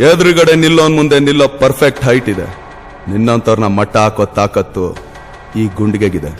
ಎದುರುಗಡೆ ನಿಲ್ಲೋನ್ ಮುಂದೆ ನಿಲ್ಲೋ ಪರ್ಫೆಕ್ಟ್ ಹೈಟ್ ಇದೆ. ನಿನ್ನಂತವ್ರನ್ನ ಮಟ್ಟ ಹಾಕೋ ತಾಕತ್ತು ಈ ಗುಂಡಿಗೆಗಿದೆ.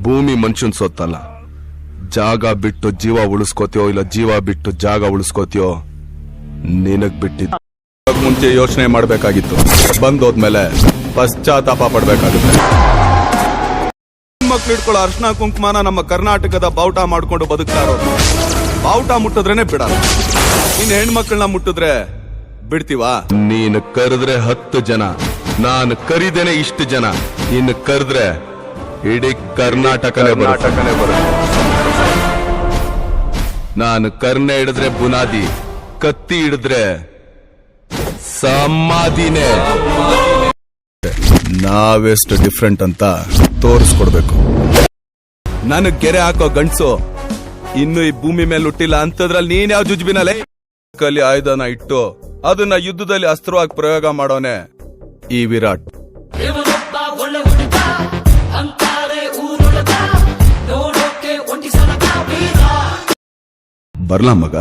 ಭೂಮಿ ಮನುಷ್ಯನ್ ಸೊತ್ತಲ್ಲ. ಜಾಗ ಬಿಟ್ಟು ಜೀವ ಉಳಿಸ್ಕೋತೀಯೋ ಇಲ್ಲ ಜೀವ ಬಿಟ್ಟು ಜಾಗ ಉಳಿಸ್ಕೋತೀಯೋ ನಿನಗ್ ಬಿಟ್ಟಿದ್ದು. ಮುಂಚೆ ಯೋಚನೆ ಮಾಡ್ಬೇಕಾಗಿತ್ತು, ಬಂದೋದ್ಮೇಲೆ ಪಶ್ಚಾತ್ತಾಪ ಪಡ್ಬೇಕಾಗುತ್ತೆ. ಮಕ್ಳು ಹಿಡ್ಕೊಳ್ಳೋ ಅರ್ಶನ ಕುಂಕುಮನ ನಮ್ಮ ಕರ್ನಾಟಕದ ಬಾವುಟ ಮಾಡ್ಕೊಂಡು ಬದುಕ್ತಾ ಇರೋದು. ಬಾವುಟ ಮುಟ್ಟಿದ್ರೇನೆ ಬಿಡಲ್ಲ, ಇನ್ ಹೆಣ್ಮಕ್ಳನ್ನ ಮುಟ್ಟಿದ್ರೆ ಬಿಡ್ತೀವಾ? ನೀನು ಕರೆದ್ರೆ 10 ಜನ, ನಾನು ಕರಿದೇನೆ ಇಷ್ಟು ಜನ, ಇನ್ನು ಕರೆದ್ರೆ ಇಡೀ ಕರ್ನಾಟಕನೇ ಬರುತ್ತೆ. ನಾನು ಕರ್ನೆ ಹಿಡಿದ್ರೆ ಬುನಾದಿ, ಕತ್ತಿ ಹಿಡಿದ್ರೆ ಸಮಾಧಿನೇ. ನಾವೆಷ್ಟು ಡಿಫ್ರೆಂಟ್ ಅಂತ ತೋರಿಸ್ಕೊಡ್ಬೇಕು. ನನಗ್ ಗೆರೆ ಹಾಕೋ ಗಂಡ್ಸು ಇನ್ನು ಈ ಭೂಮಿ ಮೇಲೆ ಹುಟ್ಟಿಲ್ಲ ಅಂತದ್ರಲ್ಲಿ ನೀನ್ ಯಾವ ಜುಜ್ಬಿನಲ್ಲೇ ಕಲಿ ಆಯುಧನ ಇಟ್ಟು ಅದನ್ನ ಯುದ್ಧದಲ್ಲಿ ಅಸ್ತ್ರವಾಗಿ ಪ್ರಯೋಗ ಮಾಡೋನೆ ಈ ವಿರಾಟ್. ಬರ್ಲಾ ಮಗ?